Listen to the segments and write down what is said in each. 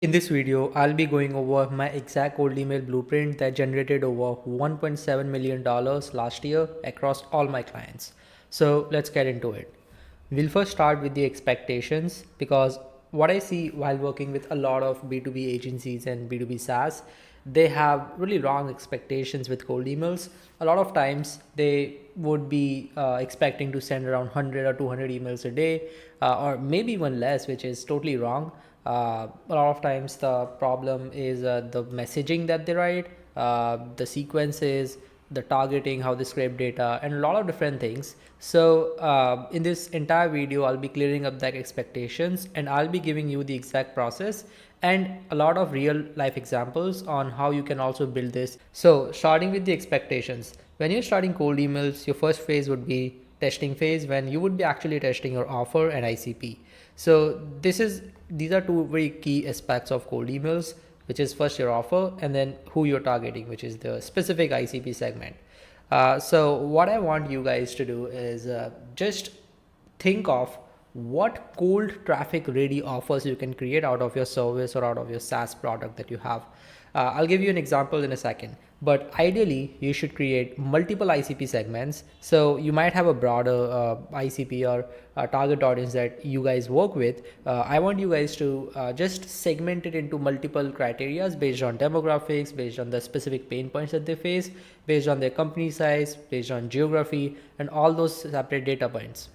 In this video, I'll be going over my exact cold email blueprint that generated over $1.7 million last year across all my clients. So let's get into it. We'll first start with the expectations because what I see while working with a lot of B2B agencies and B2B SaaS, they have really wrong expectations with cold emails. A lot of times they would be expecting to send around 100 or 200 emails a day, or maybe even less, which is totally wrong. A lot of times the problem is the messaging that they write, the sequences, the targeting, how they scrape data, and a lot of different things. So in this entire video, I'll be clearing up that expectations and I'll be giving you the exact process and a lot of real life examples on how you can also build this. So starting with the expectations, when you're starting cold emails, your first phase would be testing phase when you would be actually testing your offer and ICP. So these are two very key aspects of cold emails, which is first your offer and then who you're targeting, which is the specific ICP segment. So what I want you guys to do is just think of what cold traffic ready offers you can create out of your service or out of your SaaS product that you have. I'll give you an example in a second, but ideally you should create multiple ICP segments. So you might have a broader ICP or target audience that you guys work with. I want you guys to just segment it into multiple criterias based on demographics, based on the specific pain points that they face, based on their company size, based on geography, and all those separate data points,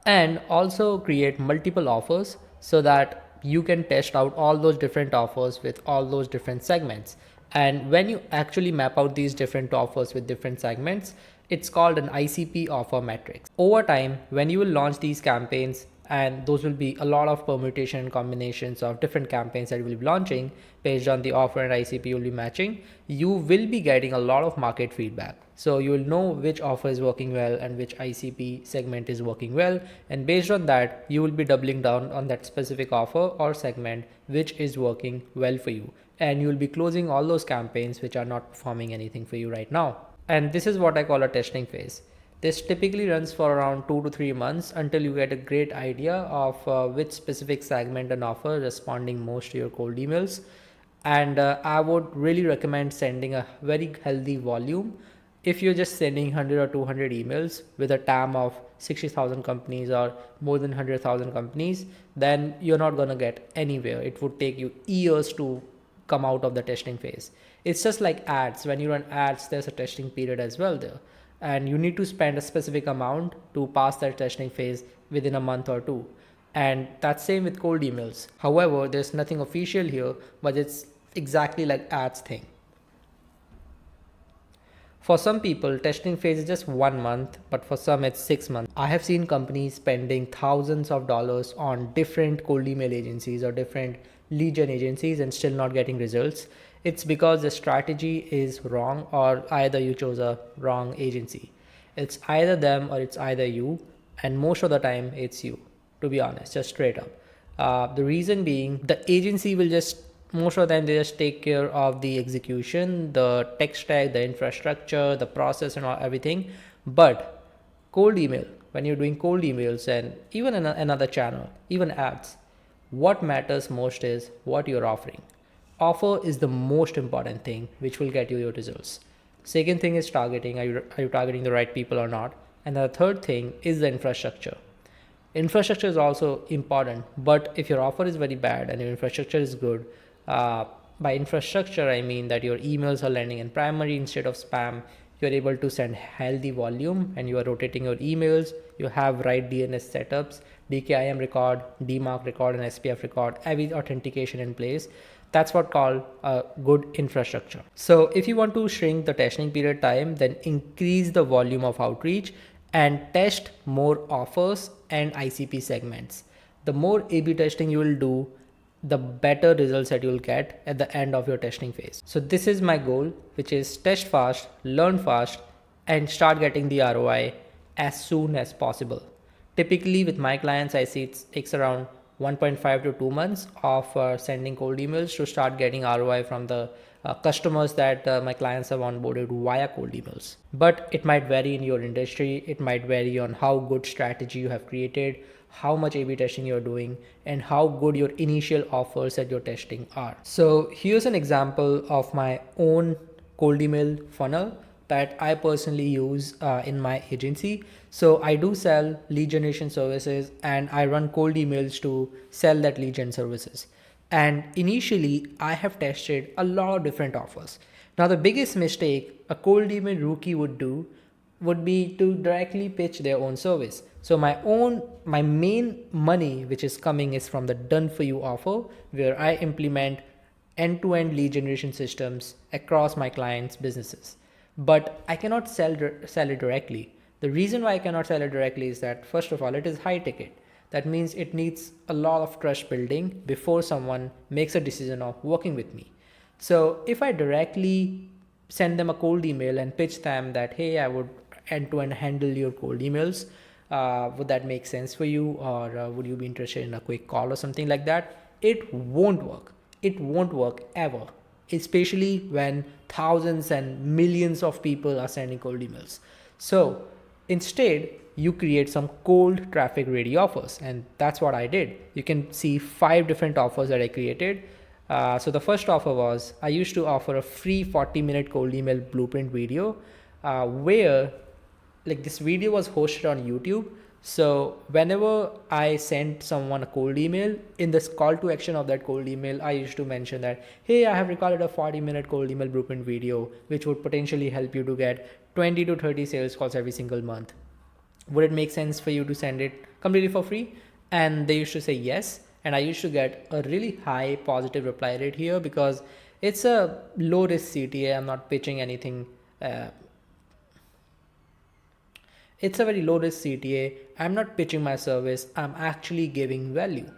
and also create multiple offers so that you can test out all those different offers with all those different segments. And when you actually map out these different offers with different segments, it's called an ICP offer matrix. Over time, when you will launch these campaigns, and those will be a lot of permutation and combinations of different campaigns that you will be launching based on the offer and ICP you'll be matching, you will be getting a lot of market feedback. So you will know which offer is working well and which ICP segment is working well. And based on that, you will be doubling down on that specific offer or segment which is working well for you. And you will be closing all those campaigns which are not performing anything for you right now. And this is what I call a testing phase. This typically runs for around 2 to 3 months until you get a great idea of which specific segment and offer responding most to your cold emails. And I would really recommend sending a very healthy volume. If you're just sending 100 or 200 emails with a TAM of 60,000 companies or more than 100,000 companies, then you're not going to get anywhere. It would take you years to come out of the testing phase. It's just like ads. When you run ads, there's a testing period as well there. And you need to spend a specific amount to pass that testing phase within a month or two. And that's same with cold emails. However, there's nothing official here, but it's exactly like ads thing. For some people, testing phase is just 1 month, but for some it's 6 months. I have seen companies spending thousands of dollars on different cold email agencies or different lead gen agencies and still not getting results. It's because the strategy is wrong, or either you chose a wrong agency. It's either them or it's either you, and most of the time it's you, to be honest, just straight up. The reason being, the agency will just most of the time they just take care of the execution, the tech stack, the infrastructure, the process, and all, everything. But cold email, when you're doing cold emails and even in another channel, even ads, what matters most is what you're offering. Offer is the most important thing which will get you your results. Second thing is targeting. Are you targeting the right people or not? And the third thing is the infrastructure. Infrastructure is also important, but if your offer is very bad and your infrastructure is good, by infrastructure I mean that your emails are landing in primary instead of spam, you're able to send healthy volume, and you are rotating your emails, you have right DNS setups, DKIM record, DMARC record, and SPF record, every authentication in place. That's what called a good infrastructure. So if you want to shrink the testing period time, then increase the volume of outreach and test more offers and ICP segments. The more A/B testing you will do, the better results that you'll get at the end of your testing phase. So this is my goal, which is test fast, learn fast, and start getting the ROI as soon as possible. Typically with my clients, I see it takes around 1.5 to 2 months of sending cold emails to start getting ROI from the customers that my clients have onboarded via cold emails. But it might vary in your industry. It might vary on how good strategy you have created, how much A/B testing you're doing, and how good your initial offers that you're testing are. So here's an example of my own cold email funnel that I personally use in my agency. So I do sell lead generation services and I run cold emails to sell that lead gen services. And initially I have tested a lot of different offers. Now the biggest mistake a cold email rookie would do would be to directly pitch their own service. So my main money which is coming is from the done for you offer, where I implement end-to-end lead generation systems across my clients' businesses. But I cannot sell it directly. The reason why I cannot sell it directly is that, first of all, it is high ticket. That means it needs a lot of trust building before someone makes a decision of working with me. So if I directly send them a cold email and pitch them that, hey, I would end-to-end handle your cold emails, would that make sense for you, or would you be interested in a quick call or something like that? It won't work. It won't work ever, especially when thousands and millions of people are sending cold emails. So instead, you create some cold traffic ready offers, and that's what I did. You can see 5 different offers that I created. So the first offer was, I used to offer a free 40-minute cold email blueprint video, where like this video was hosted on YouTube. So whenever I sent someone a cold email, in this call to action of that cold email, I used to mention that, hey, I have recorded a 40-minute cold email blueprint video, which would potentially help you to get 20 to 30 sales calls every single month. Would it make sense for you to send it completely for free? And they used to say yes. And I used to get a really high positive reply rate here because it's a low risk CTA. I'm not pitching anything. It's a very low risk CTA. I'm not pitching my service. I'm actually giving value.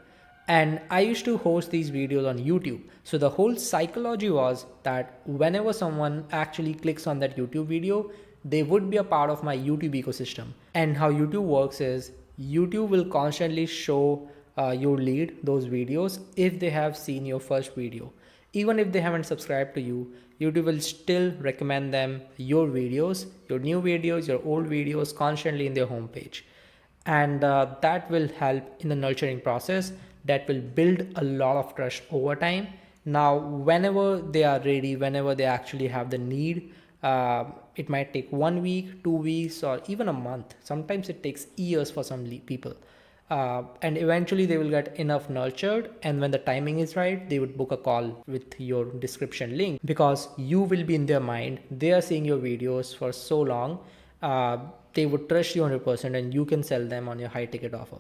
And I used to host these videos on YouTube. So the whole psychology was that whenever someone actually clicks on that YouTube video, they would be a part of my YouTube ecosystem. And how YouTube works is YouTube will constantly show your lead those videos if they have seen your first video. Even if they haven't subscribed to you, YouTube will still recommend them your videos, your new videos, your old videos constantly in their homepage. And that will help in the nurturing process. That will build a lot of trust over time. Now, whenever they are ready, whenever they actually have the need, it might take 1 week, 2 weeks, or even a month. Sometimes it takes years for some people. And eventually they will get enough nurtured, and when the timing is right, they would book a call with your description link, because you will be in their mind. They are seeing your videos for so long, they would trust you 100%, and you can sell them on your high ticket offer.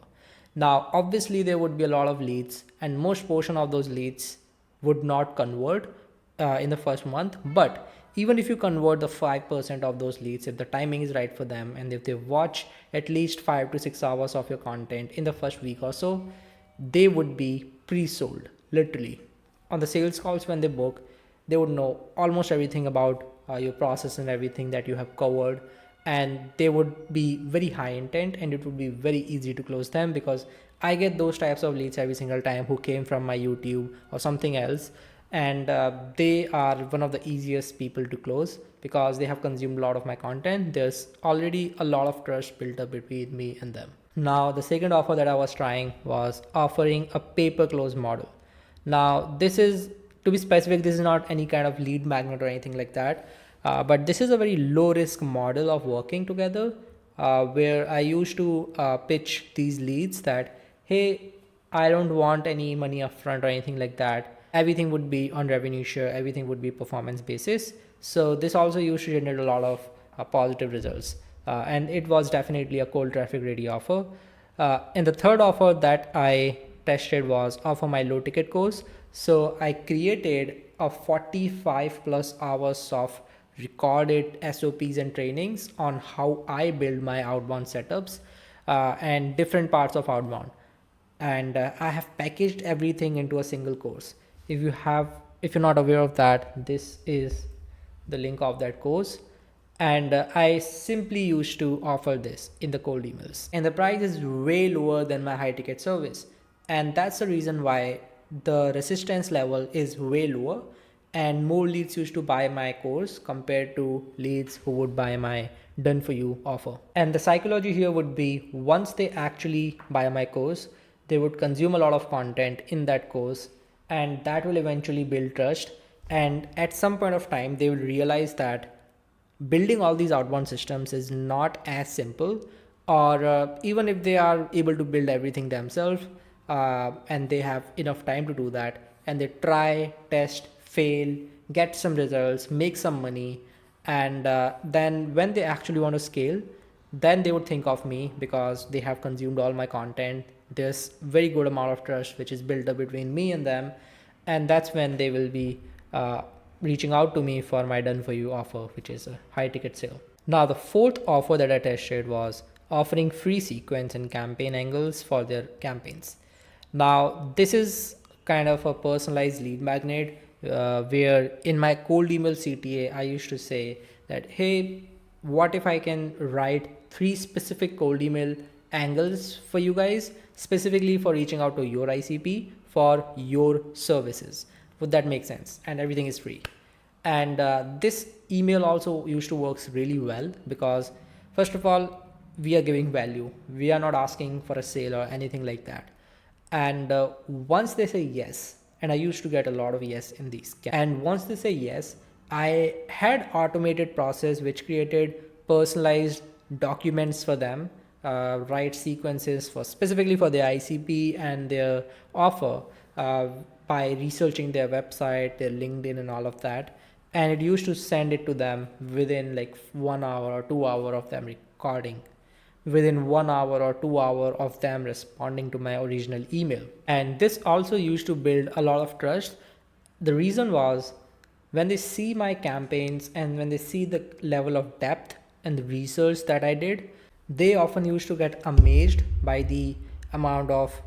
Now obviously there would be a lot of leads, and most portion of those leads would not convert in the first month. But even if you convert the 5% of those leads, if the timing is right for them, and if they watch at least 5 to 6 hours of your content in the first week or so, they would be pre-sold. Literally on the sales calls, when they book, they would know almost everything about your process and everything that you have covered, and they would be very high intent, and it would be very easy to close them, because I get those types of leads every single time who came from my YouTube or something else. And they are one of the easiest people to close because they have consumed a lot of my content. There's already a lot of trust built up between me and them. Now the second offer that I was trying was offering a pay-per-close model. Now this is, to be specific, this is not any kind of lead magnet or anything like that, but this is a very low risk model of working together, where I used to pitch these leads that, hey, I don't want any money upfront or anything like that. Everything would be on revenue share, everything would be performance basis. So this also used to generate a lot of positive results, and it was definitely a cold traffic ready offer. And the third offer that I tested was offer my low ticket course. So I created a 45 plus hours of recorded SOPs and trainings on how I build my outbound setups, and different parts of outbound. And I have packaged everything into a single course. If you're not aware of that, this is the link of that course. And I simply used to offer this in the cold emails, and the price is way lower than my high ticket service. And that's the reason why the resistance level is way lower. and more leads used to buy my course compared to leads who would buy my done for you offer. And the psychology here would be, once they actually buy my course, they would consume a lot of content in that course, and that will eventually build trust. And at some point of time, they will realize that building all these outbound systems is not as simple, or even if they are able to build everything themselves, and they have enough time to do that, and they try, test, fail, get some results, make some money, and then when they actually want to scale, then they would think of me because they have consumed all my content. There's very good amount of trust which is built up between me and them, and that's when they will be reaching out to me for my done for you offer, which is a high ticket sale. Now the fourth offer that I tested was offering free sequence and campaign angles for their campaigns. Now this is kind of a personalized lead magnet, where in my cold email CTA I used to say that, hey, what if I can write 3 specific cold email angles for you guys, specifically for reaching out to your ICP for your services? Would that make sense? And everything is free. And this email also used to works really well because, first of all, we are giving value. We are not asking for a sale or anything like that. And once they say yes, and I used to get a lot of yes in these, and once they say yes, I had automated process which created personalized documents for them, write sequences for specifically for their ICP and their offer, by researching their website, their LinkedIn and all of that. And it used to send it to them within like 1 hour or 2 hour of them recording, within 1 hour or 2 hour of them responding to my original email. And this also used to build a lot of trust. The reason was, when they see my campaigns and when they see the level of depth and the research that I did, they often used to get amazed by the amount of,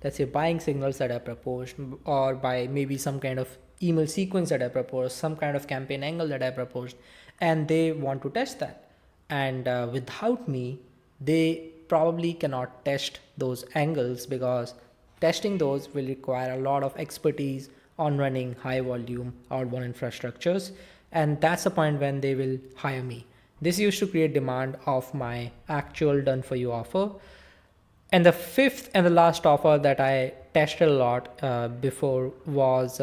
let's say, buying signals that I proposed, or by maybe some kind of email sequence that I proposed, some kind of campaign angle that I proposed, and they want to test that. And without me, they probably cannot test those angles, because testing those will require a lot of expertise on running high volume outbound infrastructures. And that's the point when they will hire me. This used to create demand of my actual done for you offer. And the fifth and the last offer that I tested a lot before was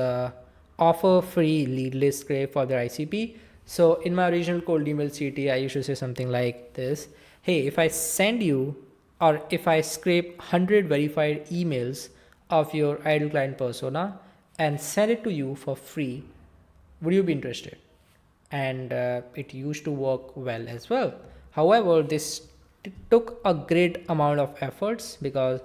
offer free lead list scrape for their ICP. So in my original cold email CT, I used to say something like this: hey, if I send you, or if I scrape 100 verified emails of your ideal client persona and send it to you for free, would you be interested? And it used to work well as well. However, this took a great amount of efforts because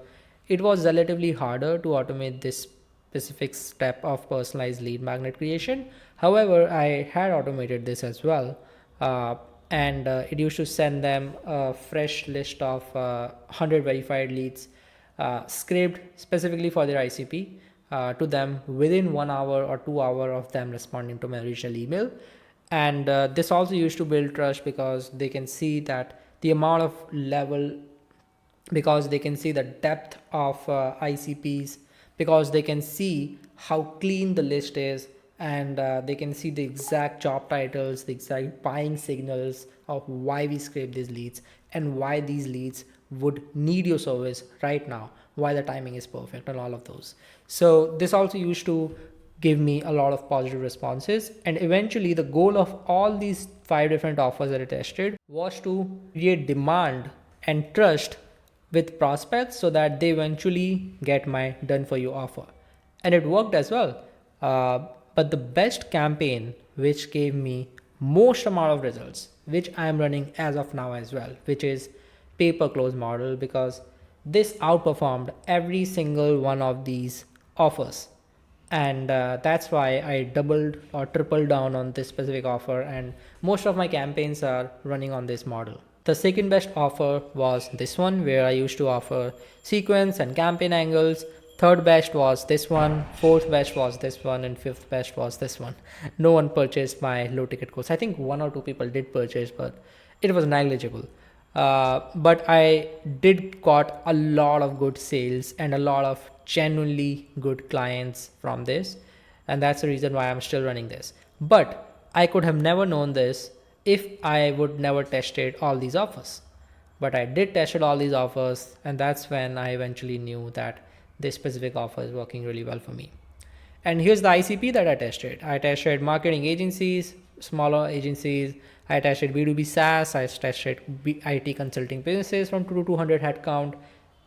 it was relatively harder to automate this specific step of personalized lead magnet creation. However, I had automated this as well, and it used to send them a fresh list of 100 verified leads scraped specifically for their ICP to them within 1 hour or 2 hour of them responding to my original email. And this also used to build trust because they can see that the amount of level, because they can see the depth of ICPs, because they can see how clean the list is, and they can see the exact job titles, the exact buying signals of why we scrape these leads and why these leads would need your service right now, why the timing is perfect and all of those. So this also used to give me a lot of positive responses. And eventually the goal of all these 5 different offers that I tested was to create demand and trust with prospects so that they eventually get my done for you offer. And it worked as well. But the best campaign which gave me most amount of results, which I am running as of now as well, which is pay per close model, because this outperformed every single one of these offers. And that's why I doubled or tripled down on this specific offer, and most of my campaigns are running on this model. The second best offer was this one, where I used to offer sequence and campaign angles. Third best was this one, fourth best was this one, and fifth best was this one. No one purchased my low ticket course. I think 1 or 2 people did purchase, but it was negligible. But I did got a lot of good sales and a lot of genuinely good clients from this, and that's the reason why I'm still running this. But I could have never known this if I would never tested all these offers. But I did tested all these offers, and that's when I eventually knew that this specific offer is working really well for me. And here's the ICP that I tested. I tested marketing agencies, smaller agencies. I tested B2B SaaS. I tested IT consulting businesses from 2 to 200 headcount.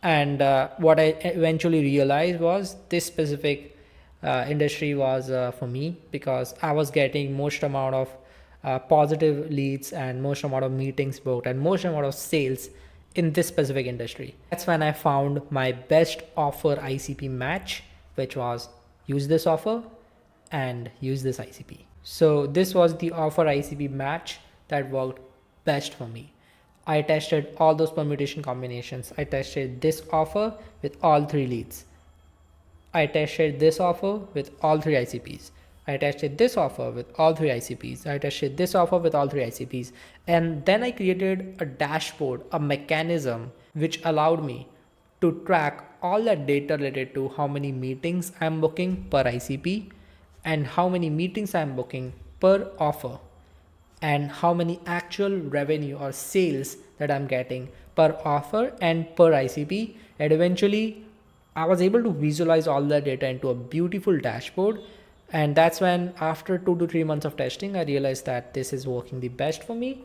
And what I eventually realized was this specific industry was for me, because I was getting most amount of positive leads and most amount of meetings booked and most amount of sales in this specific industry. That's when I found my best offer ICP match, which was use this offer and use this ICP. So this was the offer ICP match that worked best for me. I tested all those permutation combinations. I tested this offer with all 3 leads. I tested this offer with all 3 ICPs. I tested this offer with all 3 ICPs. I tested this offer with all 3 ICPs. And then I created a dashboard, a mechanism which allowed me to track all that data related to how many meetings I'm booking per ICP and how many meetings I'm booking per offer and how many actual revenue or sales that I'm getting per offer and per ICP. And eventually I was able to visualize all that data into a beautiful dashboard. And that's when, after 2 to 3 months of testing, I realized that this is working the best for me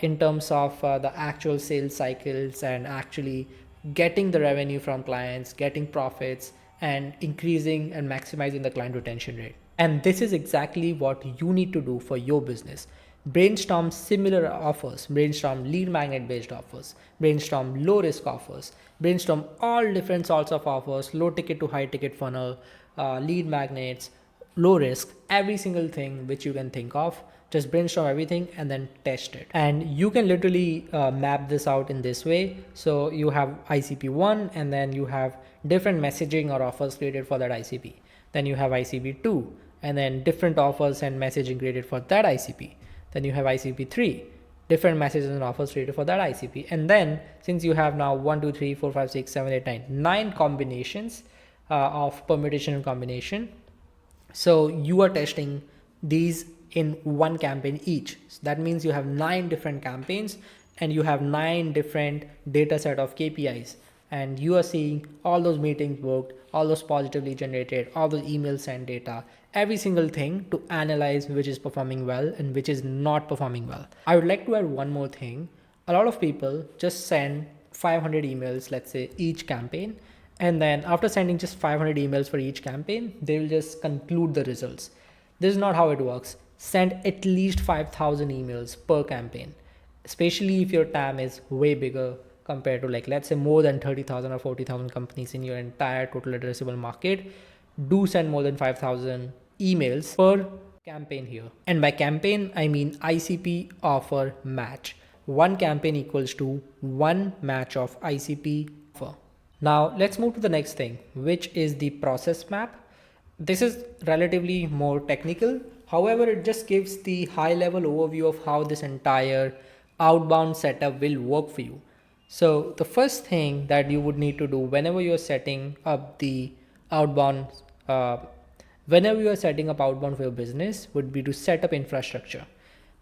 in terms of the actual sales cycles and actually getting the revenue from clients, getting profits, and increasing and maximizing the client retention rate. And this is exactly what you need to do for your business. Brainstorm similar offers, brainstorm lead magnet based offers, brainstorm low risk offers, brainstorm all different sorts of offers, low ticket to high ticket funnel, lead magnets, low risk, every single thing which you can think of. Just brainstorm everything and then test it. And you can literally map this out in this way. So you have ICP1 and then you have different messaging or offers created for that ICP. Then you have ICP2 and then different offers and messaging created for that ICP. Then you have ICP3, different messages and offers created for that ICP. And then since you have now 1, 2, 3, 4, 5, 6, 7, 8, 9, 9 combinations of permutation and combination. So you are testing these in one campaign each. So that means you have 9 different campaigns and you have 9 different data set of KPIs, and you are seeing all those meetings booked, all those positively generated, all those emails sent data, every single thing to analyze which is performing well and which is not performing well. I would like to add one more thing. A lot of people just send 500 emails, let's say, each campaign. And then after sending just 500 emails for each campaign, they will just conclude the results. This is not how it works. Send at least 5,000 emails per campaign, especially if your TAM is way bigger compared to, like, let's say more than 30,000 or 40,000 companies in your entire total addressable market. Do send more than 5,000 emails per campaign here. And by campaign, I mean ICP offer match. One campaign equals to one match of ICP offer. Now let's move to the next thing, which is the process map. This is relatively more technical. However, it just gives the high level overview of how this entire outbound setup will work for you. So the first thing that you would need to do whenever you're setting up the outbound, for your business, would be to set up infrastructure.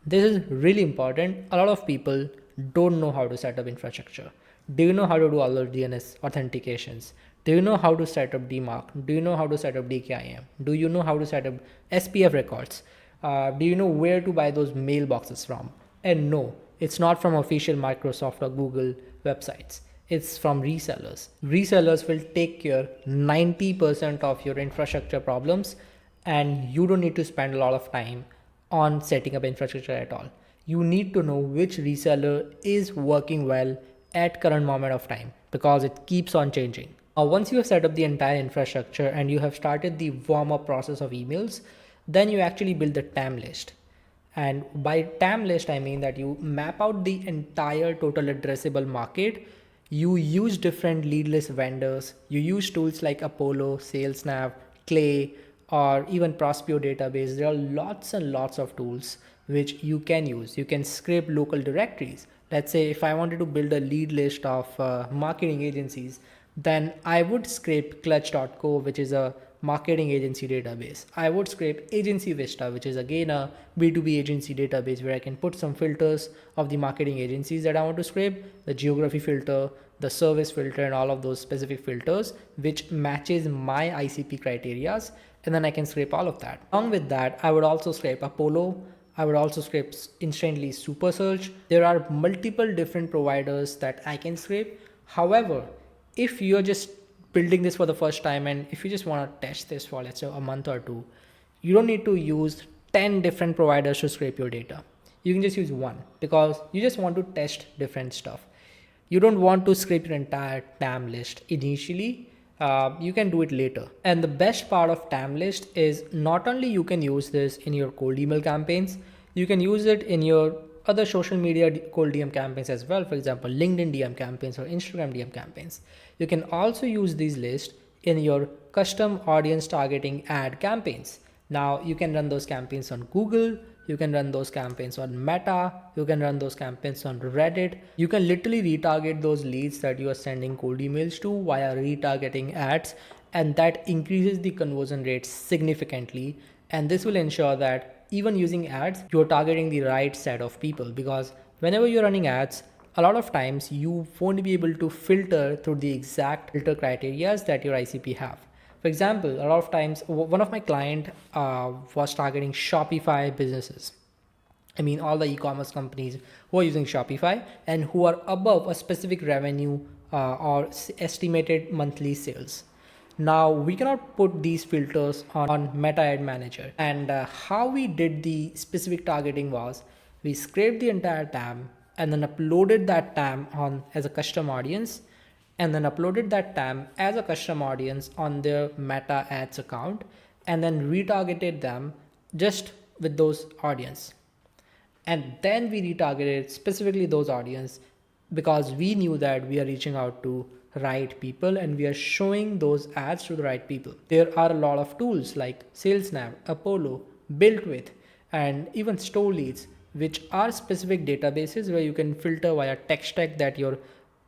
This is really important. A lot of people don't know how to set up infrastructure. Do you know how to do all the DNS authentications? Do you know how to set up DMARC? Do you know how to set up DKIM? Do you know how to set up SPF records? Do you know where to buy those mailboxes from? And no, it's not from official Microsoft or Google websites. It's from resellers. Resellers will take care 90% of your infrastructure problems, and you don't need to spend a lot of time on setting up infrastructure at all. You need to know which reseller is working well at current moment of time, because it keeps on changing. Now, once you have set up the entire infrastructure and you have started the warm-up process of emails, then you actually build the TAM list. And by TAM list, I mean that you map out the entire total addressable market. You use different lead list vendors. You use tools like Apollo, SalesNav, Clay, or even Prospeo database. There are lots and lots of tools which you can use. You can scrape local directories. Let's say if I wanted to build a lead list of marketing agencies, then I would scrape clutch.co, which is a marketing agency database. I would scrape Agency Vista, which is again a B2B agency database where I can put some filters of the marketing agencies that I want to scrape, the geography filter, the service filter, and all of those specific filters, which matches my ICP criterias. And then I can scrape all of that. Along with that, I would also scrape Apollo. I would also scrape Instantly Super Search. There are multiple different providers that I can scrape. However, if you're just building this for the first time and if you just want to test this for let's say a month or two, you don't need to use 10 different providers to scrape your data. You can just use one because you just want to test different stuff. You don't want to scrape your entire TAM list initially. You can do it later. And the best part of TAM list is not only you can use this in your cold email campaigns, you can use it in your other social media cold DM campaigns as well. For example, LinkedIn DM campaigns or Instagram DM campaigns. You can also use these lists in your custom audience targeting ad campaigns. Now you can run those campaigns on Google, you can run those campaigns on Meta, you can run those campaigns on Reddit. You can literally retarget those leads that you are sending cold emails to via retargeting ads, and that increases the conversion rate significantly. And this will ensure that even using ads, you're targeting the right set of people, because whenever you're running ads, a lot of times you won't be able to filter through the exact filter criteria that your ICP have. For example, a lot of times, one of my client was targeting Shopify businesses. I mean, all the e-commerce companies who are using Shopify and who are above a specific revenue or estimated monthly sales. Now we cannot put these filters on Meta Ad Manager. And how we did the specific targeting was we scraped the entire TAM and then uploaded that TAM on as a custom audience, and then uploaded that TAM as a custom audience on their Meta Ads account, and then retargeted them just with those audience. And then we retargeted specifically those audience because we knew that we are reaching out to right people and we are showing those ads to the right people. There are a lot of tools like SalesNav, Apollo, BuiltWith, and even StoreLeads, which are specific databases where you can filter via tech stack that your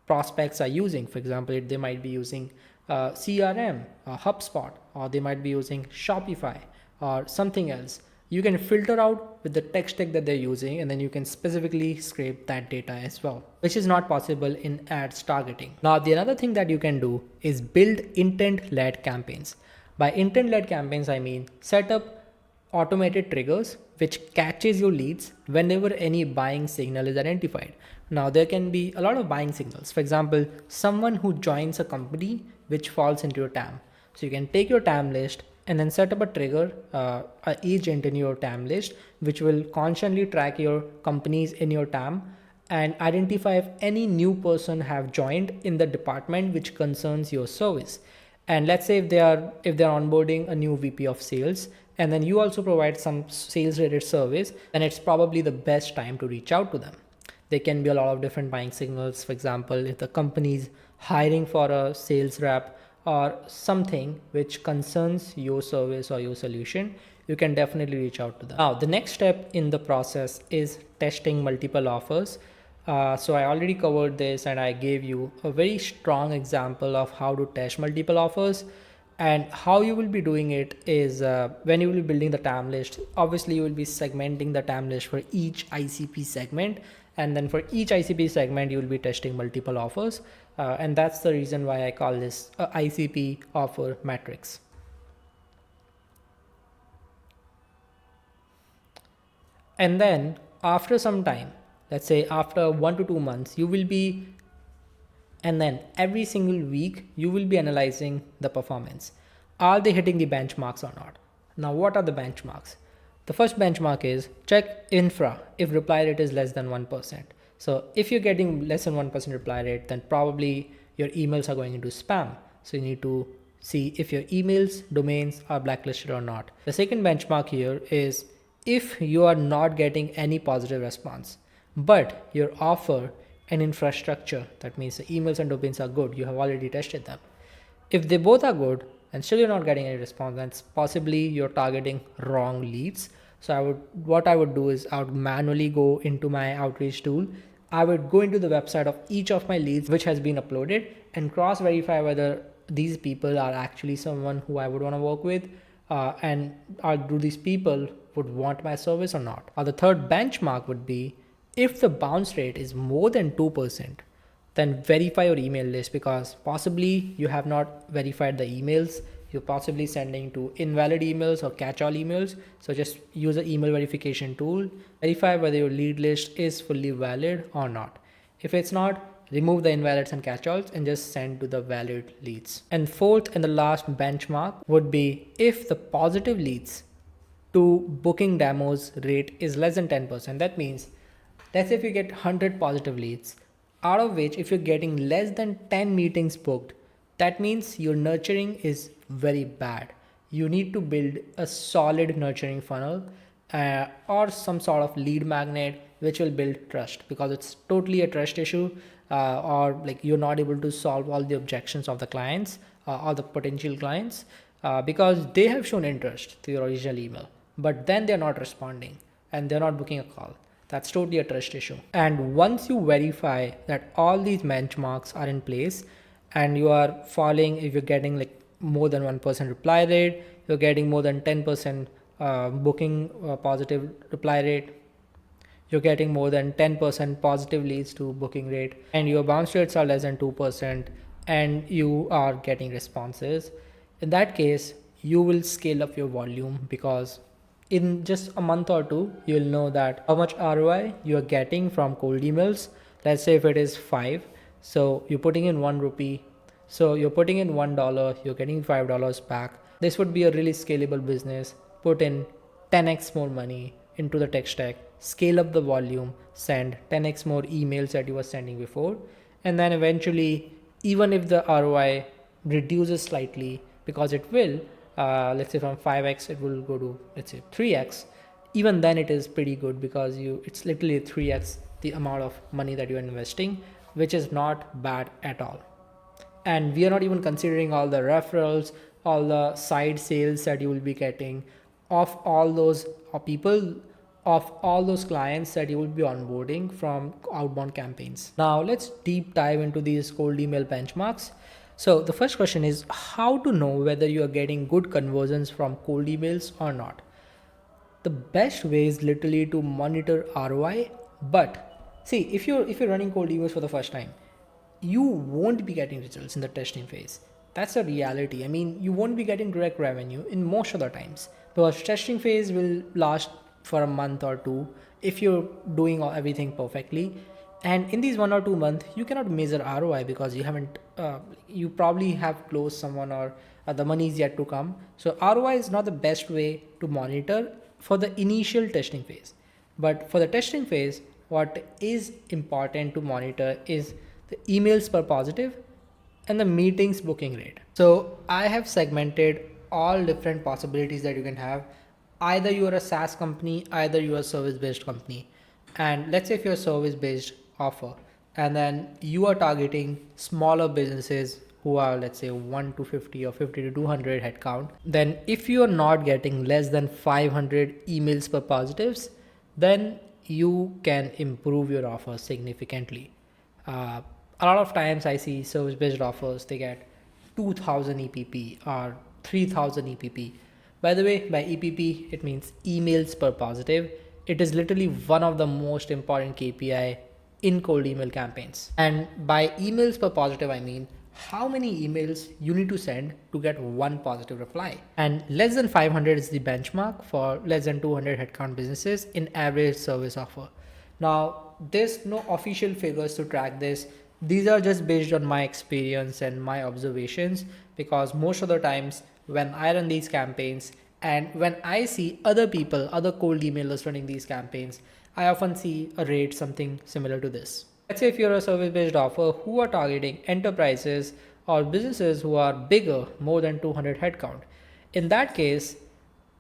prospects are using. For example, they might be using CRM, HubSpot, or they might be using Shopify or something else. You can filter out with the tech stack that they're using, and then you can specifically scrape that data as well, which is not possible in ads targeting. Now, the another thing that you can do is build intent-led campaigns. By intent-led campaigns, I mean set up automated triggers which catches your leads whenever any buying signal is identified. Now there can be a lot of buying signals. For example, someone who joins a company which falls into your TAM. So you can take your TAM list and then set up a trigger, an agent in your TAM list, which will constantly track your companies in your TAM and identify if any new person have joined in the department which concerns your service. And let's say if they're onboarding a new VP of sales, and then you also provide some sales related service, then it's probably the best time to reach out to them. There can be a lot of different buying signals. For example, if the company is hiring for a sales rep or something which concerns your service or your solution, you can definitely reach out to them. Now, the next step in the process is testing multiple offers. So I already covered this and I gave you a very strong example of how to test multiple offers. And how you will be doing it is when you will be building the TAM list, obviously you will be segmenting the TAM list for each ICP segment. And then for each ICP segment, you will be testing multiple offers. And that's the reason why I call this ICP offer matrix. And then after some time, let's say after 1 to 2 months, and then every single week, you will be analyzing the performance. Are they hitting the benchmarks or not? Now, what are the benchmarks? The first benchmark is check infra if reply rate is less than 1%. So if you're getting less than 1% reply rate, then probably your emails are going into spam. So you need to see if your emails, domains are blacklisted or not. The second benchmark here is if you are not getting any positive response, but your offer and infrastructure, that means the emails and domains are good, you have already tested them. If they both are good and still you're not getting any response, then possibly you're targeting wrong leads. So what I would do is I would manually go into my outreach tool. I would go into the website of each of my leads which has been uploaded and cross verify whether these people are actually someone who I would want to work with, and do these people would want my service or not. Or the third benchmark would be, if the bounce rate is more than 2%, then verify your email list, because possibly you have not verified the emails. You're possibly sending to invalid emails or catch-all emails. So just use the email verification tool, verify whether your lead list is fully valid or not. If it's not, remove the invalids and catch-alls and just send to the valid leads. And fourth and the last benchmark would be, if the positive leads to booking demos rate is less than 10%. That means, let's say if you get 100 positive leads, out of which if you're getting less than 10 meetings booked, that means your nurturing is very bad. You need to build a solid nurturing funnel, or some sort of lead magnet which will build trust, because it's totally a trust issue, or like you're not able to solve all the objections of the clients, or the potential clients, because they have shown interest to your original email, but then they're not responding and they're not booking a call. That's totally a trust issue. And once you verify that all these benchmarks are in place and you are following, if you're getting like more than 1% reply rate, you're getting more than 10% booking positive reply rate, you're getting more than 10% positive leads to booking rate, and your bounce rates are less than 2%, and you are getting responses, in that case, you will scale up your volume, because in just a month or two, you'll know that how much ROI you're getting from cold emails. Let's say if it is 5, so you're putting in 1 rupee. So you're putting in $1, you're getting $5 back. This would be a really scalable business. Put in 10x more money into the tech stack, scale up the volume, send 10x more emails that you were sending before. And then eventually, even if the ROI reduces slightly, because it will, let's say from 5x it will go to, let's say, 3x, even then it is pretty good, because it's literally 3x the amount of money that you're investing, which is not bad at all. And we are not even considering all the referrals, all the side sales that you will be getting of all those people, of all those clients that you will be onboarding from outbound campaigns. Now let's deep dive into these cold email benchmarks. So the first question is, how to know whether you are getting good conversions from cold emails or not? The best way is literally to monitor ROI. But see, if you're running cold emails for the first time, you won't be getting results in the testing phase. That's a reality. I mean, you won't be getting direct revenue in most of the times, because testing phase will last for a month or two if you're doing everything perfectly. And in these 1 or 2 months, you cannot measure ROI, because you haven't, you probably have closed someone, or the money is yet to come. So ROI is not the best way to monitor for the initial testing phase. But for the testing phase, what is important to monitor is the emails per positive and the meetings booking rate. So I have segmented all different possibilities that you can have. Either you are a SaaS company, either you are a service-based company. And let's say if you're a service-based offer, and then you are targeting smaller businesses who are, let's say, 1 to 50 or 50 to 200 headcount, then if you are not getting less than 500 emails per positives, then you can improve your offer significantly. A lot of times I see service-based offers, they get 2000 EPP or 3000 EPP. By the way, by EPP, it means emails per positive. It is literally one of the most important KPI in cold email campaigns. And by emails per positive, I mean how many emails you need to send to get one positive reply. And less than 500 is the benchmark for less than 200 headcount businesses in average service offer. Now, there's no official figures to track this. These are just based on my experience and my observations, because most of the times when I run these campaigns and when I see other people, other cold emailers running these campaigns, I often see a rate something similar to this. Let's say if you're a service-based offer who are targeting enterprises or businesses who are bigger, more than 200 headcount. In that case,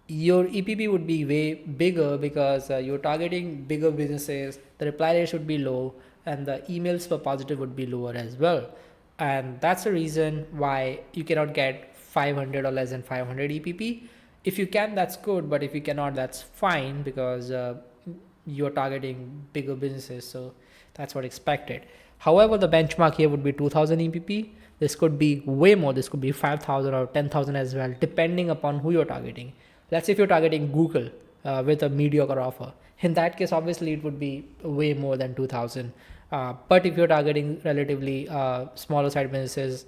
your EPP would be way bigger, because you're targeting bigger businesses, the reply rates would be low, and the emails per positive would be lower as well. And that's the reason why you cannot get 500 or less than 500 EPP. If you can, that's good, but if you cannot, that's fine, because you're targeting bigger businesses, so that's what expected. However, the benchmark here would be 2000 EPP. This could be way more. This could be 5000 or 10,000 as well, depending upon who you're targeting. Let's say if you're targeting Google with a mediocre offer. In that case, obviously, it would be way more than 2000. But if you're targeting relatively smaller side businesses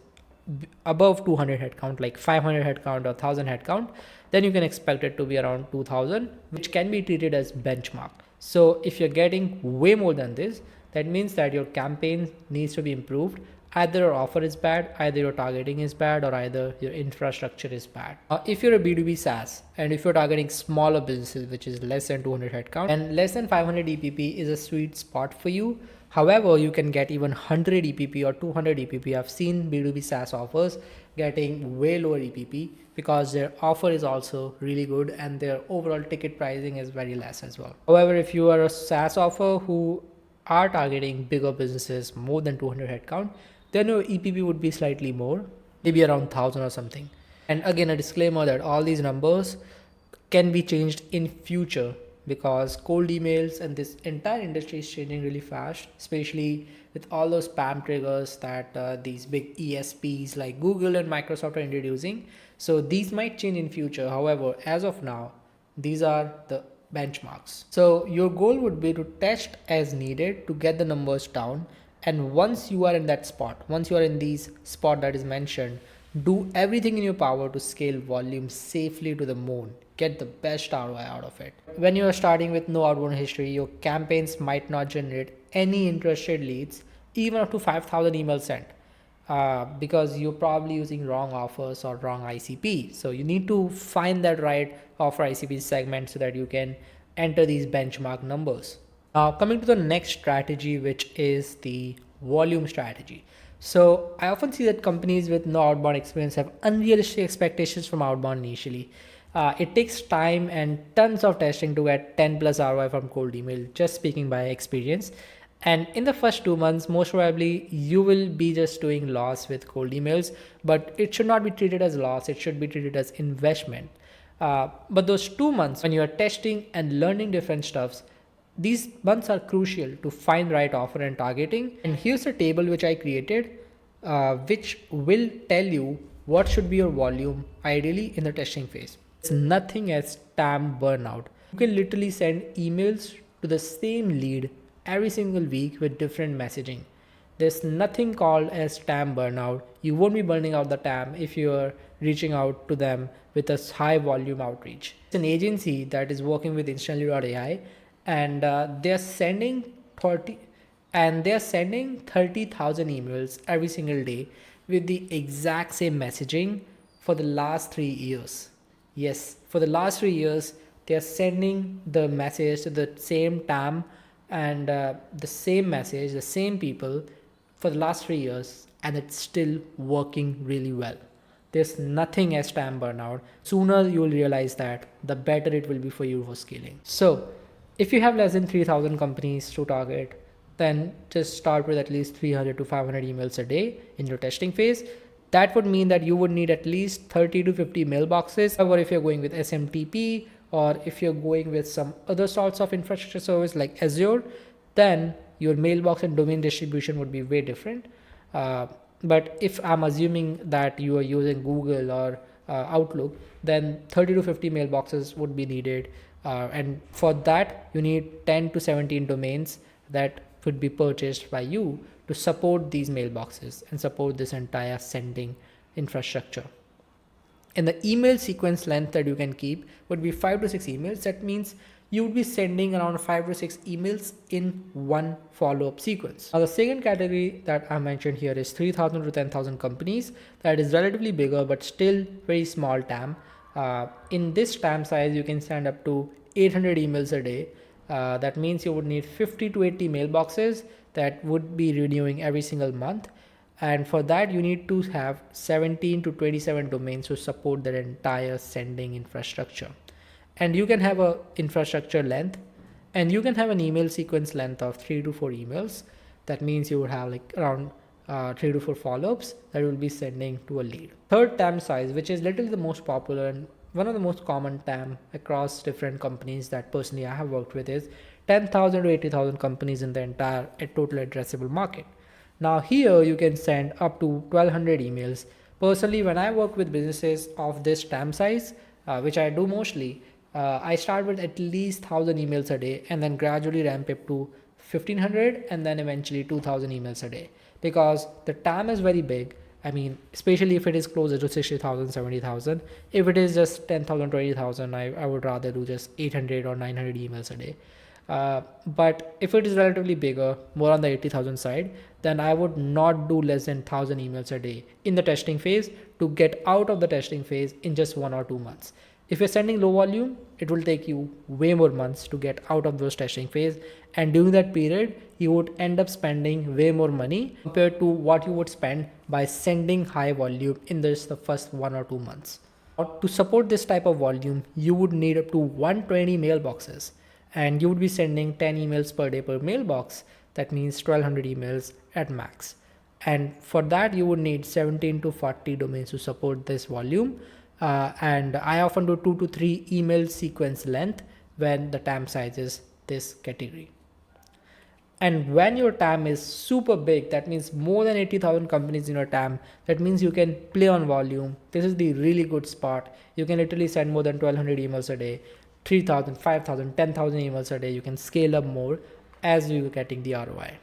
above 200 headcount, like 500 headcount or 1000 headcount, then you can expect it to be around 2000, which can be treated as benchmark. So if you're getting way more than this, that means that your campaign needs to be improved. Either your offer is bad, either your targeting is bad, or either your infrastructure is bad. If you're a B2B SaaS and if you're targeting smaller businesses, which is less than 200 headcount and less than 500 EPP is a sweet spot for you. However, you can get even 100 EPP or 200 EPP. I've seen B2B SaaS offers getting way lower EPP because their offer is also really good and their overall ticket pricing is very less as well. However, if you are a SaaS offer who are targeting bigger businesses more than 200 headcount, then your EPP would be slightly more, maybe around 1000 or something. And again, a disclaimer that all these numbers can be changed in future, because cold emails and this entire industry is changing really fast, especially with all those spam triggers that these big ESPs like Google and Microsoft are introducing. So these might change in future. However, as of now, these are the benchmarks. So your goal would be to test as needed to get the numbers down. And once you are in that spot, once you are in these spot that is mentioned, do everything in your power to scale volume safely to the moon. Get the best ROI out of it. When you are starting with no outbound history, your campaigns might not generate any interested leads, even up to 5,000 emails sent, because you're probably using wrong offers or wrong ICP. So you need to find that right offer ICP segment so that you can enter these benchmark numbers. Now, coming to the next strategy, which is the volume strategy. So I often see that companies with no outbound experience have unrealistic expectations from outbound initially. It takes time and tons of testing to get 10 plus ROI from cold email, just speaking by experience. And in the first 2 months, most probably you will be just doing loss with cold emails, but it should not be treated as loss. It should be treated as investment. But those 2 months when you are testing and learning different stuffs, these months are crucial to find right offer and targeting. And here's a table which I created, which will tell you what should be your volume ideally in the testing phase. It's nothing as spam burnout. You can literally send emails to the same lead every single week with different messaging. There's nothing called as TAM burnout. You won't be burning out the TAM if you're reaching out to them with a high volume outreach. It's an agency that is working with Instantly.ai, and they're sending 30,000 emails every single day with the exact same messaging for the last 3 years. Yes, for the last 3 years, they're sending the message to the same TAM and the same message, the same people for the last 3 years, and it's still working really well. There's nothing as TAM burnout. Sooner you will realize that, the better it will be for you for scaling. So if you have less than 3000 companies to target, then just start with at least 300 to 500 emails a day in your testing phase. That would mean that you would need at least 30 to 50 mailboxes. However, if you're going with SMTP, or if you're going with some other sorts of infrastructure service like Azure, then your mailbox and domain distribution would be way different. But if I'm assuming that you are using Google or Outlook, then 30 to 50 mailboxes would be needed. And for that, you need 10 to 17 domains that could be purchased by you to support these mailboxes and support this entire sending infrastructure. And the email sequence length that you can keep would be 5 to 6 emails. That means you would be sending around 5 to 6 emails in one follow-up sequence. Now, the second category that I mentioned here is 3000 to 10,000 companies. That is relatively bigger, but still very small TAM. In this TAM size, you can send up to 800 emails a day. That means you would need 50 to 80 mailboxes that would be renewing every single month. And for that, you need to have 17 to 27 domains to support their entire sending infrastructure. And you can have a infrastructure length, and you can have an email sequence length of 3 to 4 emails. That means you would have like around 3 to 4 follow-ups that you will be sending to a lead. Third TAM size, which is literally the most popular and one of the most common TAM across different companies that personally I have worked with is 10,000 to 80,000 companies in the entire total addressable market. Now here you can send up to 1200 emails. Personally, when I work with businesses of this TAM size, which I do mostly, I start with at least 1000 emails a day and then gradually ramp up to 1500 and then eventually 2000 emails a day, because the TAM is very big. I mean, especially if it is closer to 60,000, 70,000. If it is just 10,000, 20,000, I would rather do just 800 or 900 emails a day. But if it is relatively bigger, more on the 80,000 side, then I would not do less than 1000 emails a day in the testing phase to get out of the testing phase in just 1 or 2 months. If you're sending low volume, it will take you way more months to get out of those testing phase. And during that period, you would end up spending way more money compared to what you would spend by sending high volume in just the first 1 or 2 months. To support this type of volume, you would need up to 120 mailboxes, and you would be sending 10 emails per day per mailbox. That means 1200 emails at max. And for that, you would need 17 to 40 domains to support this volume. And I often do 2 to 3 email sequence length when the TAM size is this category. And when your TAM is super big, that means more than 80,000 companies in your TAM, that means you can play on volume. This is the really good spot. You can literally send more than 1200 emails a day, 3,000, 5,000, 10,000 emails a day. You can scale up more as you're getting the ROI.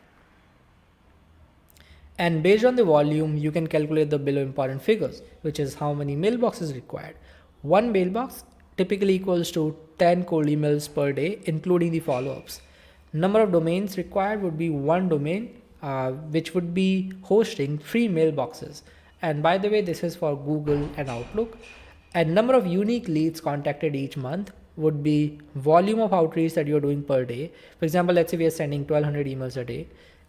And based on the volume, you can calculate the below important figures, which is how many mailboxes required. One mailbox typically equals to 10 cold emails per day, including the follow-ups. Number of domains required would be one domain, which would be hosting free mailboxes. And by the way, this is for Google and Outlook. And number of unique leads contacted each month would be volume of outreach that you're doing per day. For example, let's say we are sending 1200 emails a day,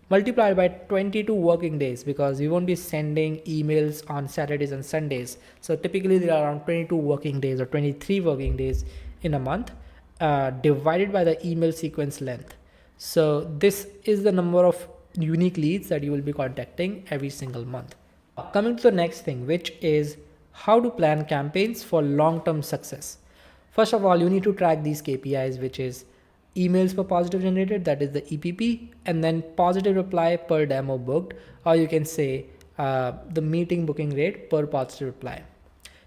multiplied by 22 working days, because we won't be sending emails on Saturdays and Sundays. So typically there are around 22 working days or 23 working days in a month, divided by the email sequence length. So this is the number of unique leads that you will be contacting every single month. Coming to the next thing, which is how to plan campaigns for long-term success. First of all, you need to track these KPIs, which is emails per positive generated, that is the EPP, and then positive reply per demo booked, or you can say the meeting booking rate per positive reply.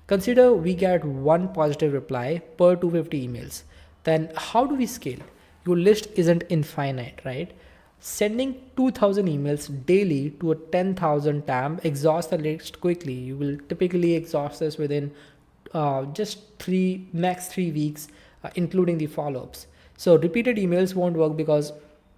Consider we get one positive reply per 250 emails. Then how do we scale? Your list isn't infinite, right? Sending 2000 emails daily to a 10,000 TAM exhausts the list quickly. You will typically exhaust this within just max 3 weeks, including the follow-ups. So repeated emails won't work because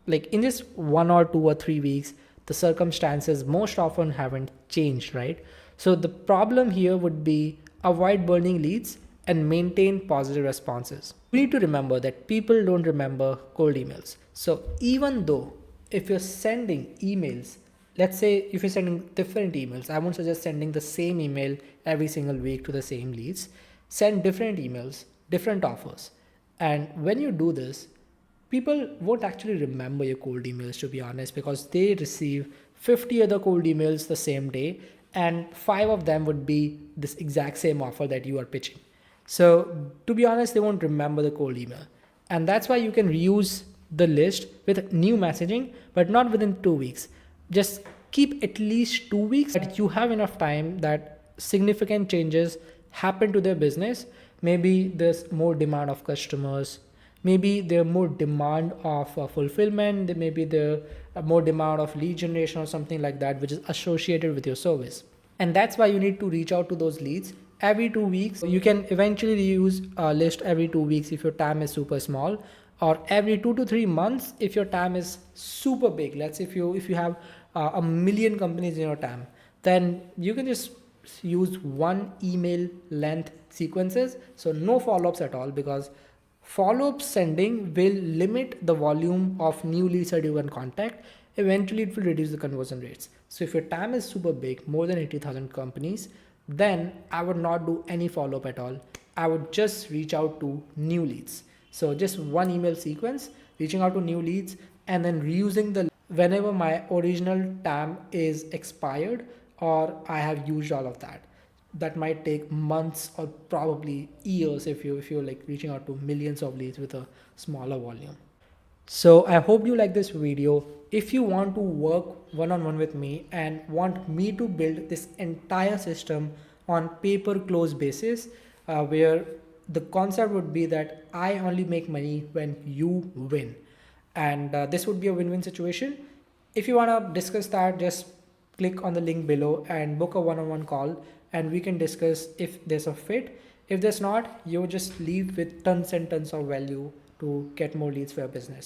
like in just 1 or 2 or 3 weeks, the circumstances most often haven't changed, right? So the problem here would be avoid burning leads and maintain positive responses. We need to remember that people don't remember cold emails. So even though if you're sending emails, let's say if you're sending different emails, I won't suggest sending the same email every single week to the same leads. Send different emails, different offers. And when you do this, people won't actually remember your cold emails, to be honest, because they receive 50 other cold emails the same day, and 5 of them would be this exact same offer that you are pitching. So to be honest, they won't remember the cold email. And that's why you can reuse the list with new messaging, but not within 2 weeks. Just keep at least 2 weeks that you have enough time that significant changes happen to their business. Maybe there's more demand of customers. Maybe there's more demand of fulfillment. Maybe there's more demand of lead generation or something like that, which is associated with your service. And that's why you need to reach out to those leads every 2 weeks. You can eventually reuse a list every 2 weeks if your TAM is super small, or every 2 to 3 months if your TAM is super big. Let's say if you have a million companies in your TAM, then you can just use one email length sequences. So no follow-ups at all, because follow-up sending will limit the volume of new leads that you can contact. Eventually it will reduce the conversion rates. So if your TAM is super big, more than 80,000 companies, then I would not do any follow-up at all. I would just reach out to new leads. So just one email sequence, reaching out to new leads, and then reusing the whenever my original TAM is expired or I have used all of that. that might take months or probably years if you're like reaching out to millions of leads with a smaller volume. So I hope you like this video. If you want to work one-on-one with me and want me to build this entire system on pay-per-close basis, where the concept would be that I only make money when you win. And this would be a win-win situation. If you want to discuss that, just click on the link below and book a one-on-one call and we can discuss if there's a fit. If there's not, you just leave with tons and tons of value to get more leads for your business.